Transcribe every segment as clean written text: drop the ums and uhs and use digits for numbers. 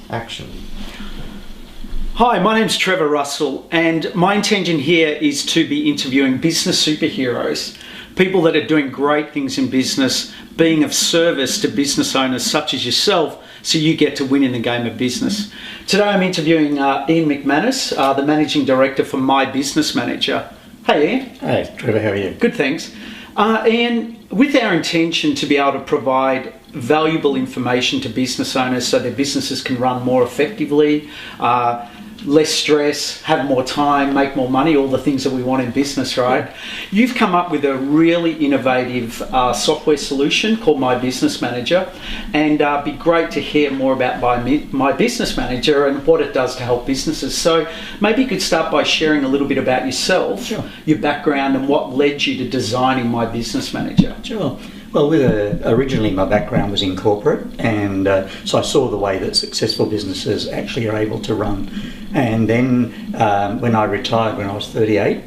Action. Hi, my name's Trevor Russell, and my intention here is to be interviewing business superheroes, people that are doing great things in business, being of service to business owners such as yourself, so you get to win in the game of business. Today I'm interviewing Ian McManus, the Managing Director for My Business Manager. Hey Ian. Hey Trevor, how are you? Good, thanks. Ian, with our intention to be able to provide valuable information to business owners so their businesses can run more effectively, less stress, have more time, make more money, all the things that we want in business, right? Yeah. You've come up with a really innovative software solution called My Business Manager, and it'd be great to hear more about My Business Manager and what it does to help businesses. So maybe you could start by sharing a little bit about yourself, Sure. Your background, and what led you to designing My Business Manager. Sure. Well, originally my background was in corporate, and so I saw the way that successful businesses actually are able to run. And then when I retired when I was 38,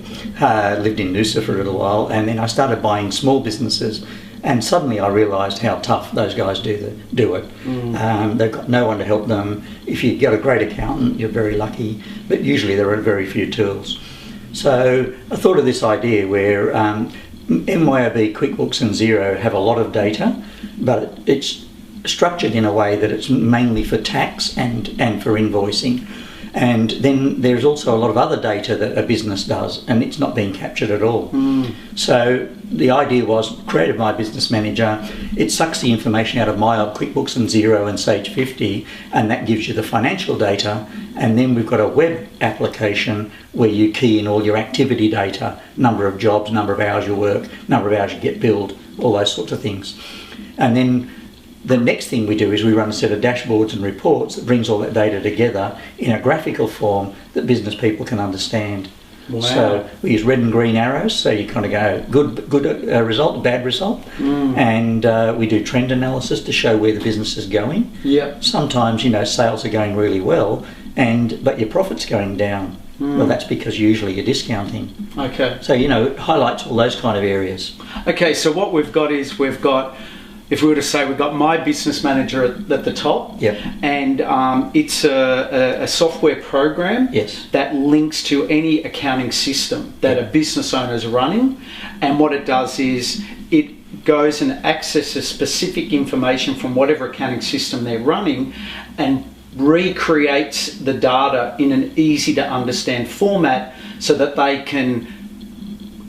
lived in Noosa for a little while, and then I started buying small businesses, and suddenly I realised how tough those guys do it. They've got no one to help them. If you get a great accountant, you're very lucky, but usually there are very few tools. So I thought of this idea where MYOB, QuickBooks and Xero have a lot of data, but it's structured in a way that it's mainly for tax and for invoicing. And then there's also a lot of other data that a business does, and it's not being captured at all. So the idea was, created My Business Manager. It sucks the information out of MYOB, QuickBooks and Xero and Sage 50, and that gives you the financial data. And then we've got a web application where you key in all your activity data, number of jobs, number of hours you work, number of hours you get billed, all those sorts of things. And then the next thing we do is we run a set of dashboards and reports that brings all that data together in a graphical form that business people can understand. Wow. So we use red and green arrows, so you kind of go good result, bad result, and we do trend analysis to show where the business is going. Yep. Sometimes, sales are going really well, but your profit's going down. Well, that's because usually you're discounting. Okay. So, it highlights all those kind of areas. Okay, so what we've got is if we were to say we've got My Business Manager at the top, yep. And it's a software program, yes, that links to any accounting system that yep. a business owner is running, and what it does is it goes and accesses specific information from whatever accounting system they're running and recreates the data in an easy to understand format so that they can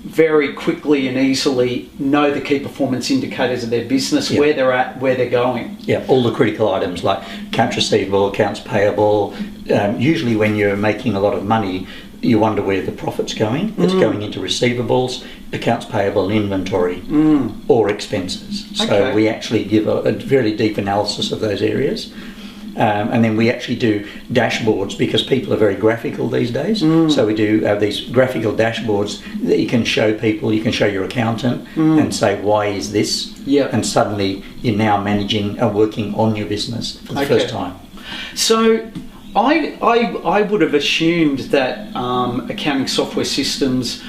very quickly and easily know the key performance indicators of their business, yep. where they're at, where they're going. Yeah, all the critical items like accounts receivable, accounts payable. Usually when you're making a lot of money, you wonder where the profit's going. It's going into receivables, accounts payable and inventory, or expenses. So okay. we actually give a very deep analysis of those areas. And then we actually do dashboards because people are very graphical these days. So we do these graphical dashboards that you can show people. You can show your accountant and say, why is this? Yep. And suddenly you're now managing and working on your business for the first time. So I would have assumed that accounting software systems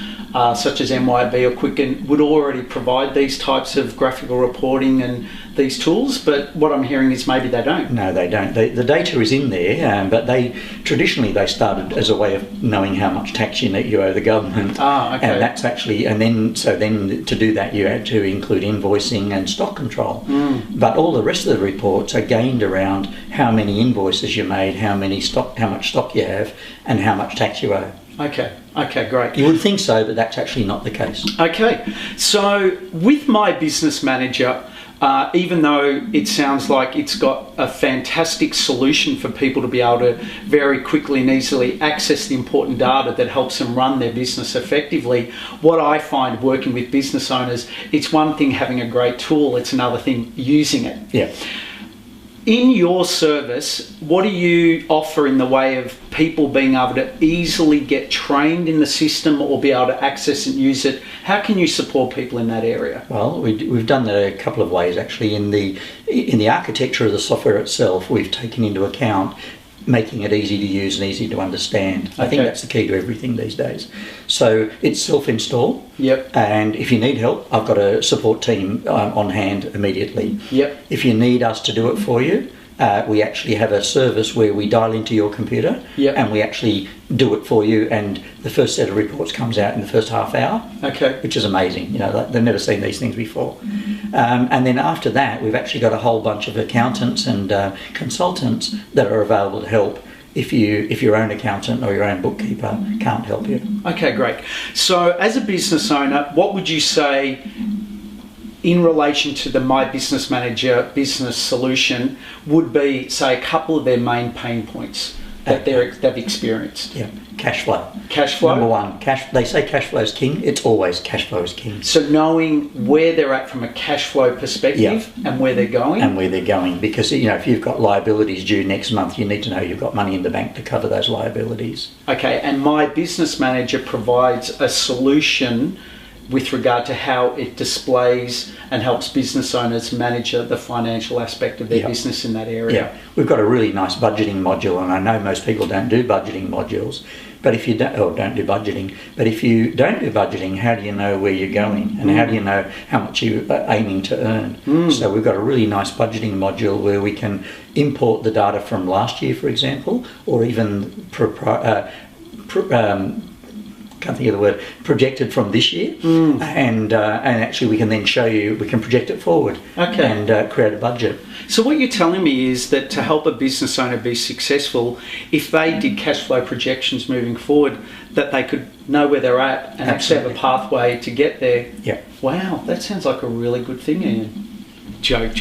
such as MYOB or Quicken would already provide these types of graphical reporting and these tools, but what I'm hearing is maybe they don't. No, they don't. The data is in there, but traditionally they started as a way of knowing how much tax you owe the government. Okay. And that's actually, then to do that you had to include invoicing and stock control. But all the rest of the reports are gained around how many invoices you made, how much stock you have, and how much tax you owe. Okay, great. You would think so, but that's actually not the case. Okay, so with My Business Manager, even though it sounds like it's got a fantastic solution for people to be able to very quickly and easily access the important data that helps them run their business effectively, what I find working with business owners, it's one thing having a great tool, it's another thing using it. Yeah. In your service, what do you offer in the way of people being able to easily get trained in the system or be able to access and use it? How can you support people in that area? Well, we've done that a couple of ways actually. In the architecture of the software itself, we've taken into account making it easy to use and easy to understand. I think that's the key to everything these days. So it's self-install. Yep. And if you need help, I've got a support team on hand immediately. Yep. If you need us to do it for you, we actually have a service where we dial into your computer and we actually do it for you, and the first set of reports comes out in the first half hour. Okay. Which is amazing. You know, they've never seen these things before. And then after that, we've actually got a whole bunch of accountants and consultants that are available to help if your own accountant or your own bookkeeper can't help you. Okay, great. So as a business owner, what would you say in relation to the My Business Manager business solution would be, say, a couple of their main pain points that they've experienced? Yeah, cash flow. Cash flow? Number one, they say cash flow is king. It's always cash flow is king. So knowing where they're at from a cash flow perspective and where they're going? And where they're going. Because, you know, if you've got liabilities due next month, you need to know you've got money in the bank to cover those liabilities. Okay, and My Business Manager provides a solution with regard to how it displays and helps business owners manage the financial aspect of their business in that area. Yeah, we've got a really nice budgeting module, and I know most people don't do budgeting modules, but if you don't do budgeting, but if you don't do budgeting, how do you know where you're going, and how do you know how much you're aiming to earn? So we've got a really nice budgeting module where we can import the data from last year, for example, or even can't think of the word, projected from this year, and actually we can then show you, we can project it forward and create a budget. So what you're telling me is that to help a business owner be successful, if they did cash flow projections moving forward, that they could know where they're at and actually have a pathway to get there. Yeah. Wow, that sounds like a really good thing, Ian. Joke.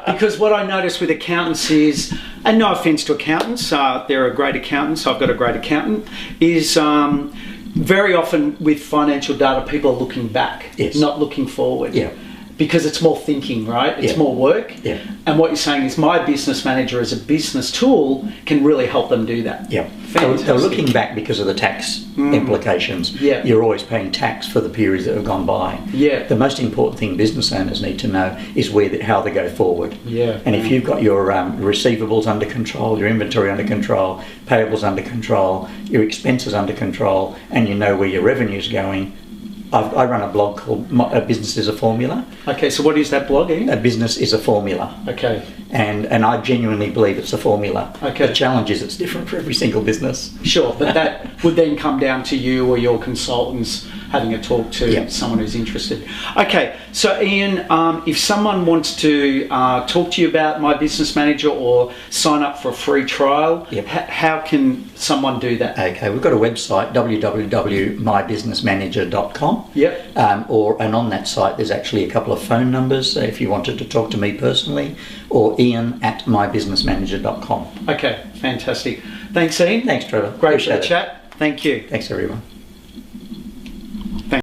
Because what I notice with accountants is, and no offence to accountants, there are great accountants, I've got a great accountant, is very often with financial data people are looking back, not looking forward. Yeah. Because it's more thinking, right? It's more work. Yeah. And what you're saying is My Business Manager as a business tool can really help them do that. Yeah. They're looking back because of the tax implications. Yeah. You're always paying tax for the periods that have gone by. Yeah. The most important thing business owners need to know is how they go forward. Yeah. And if you've got your receivables under control, your inventory under control, payables under control, your expenses under control, and you know where your revenue's going, I run a blog called A Business is a Formula. Okay, so what is that blog, Ian? A Business is a Formula. Okay. And I genuinely believe it's a formula. Okay. The challenge is it's different for every single business. Sure, but that would then come down to you or your consultants having a talk to someone who's interested. Okay, so Ian, if someone wants to talk to you about My Business Manager or sign up for a free trial, how can someone do that? Okay, we've got a website, www.mybusinessmanager.com. Yep. And on that site there's actually a couple of phone numbers if you wanted to talk to me personally, or ian@mybusinessmanager.com. Okay, fantastic. Thanks, Ian. Thanks, Trevor. Great to chat. Thank you. Thanks, everyone.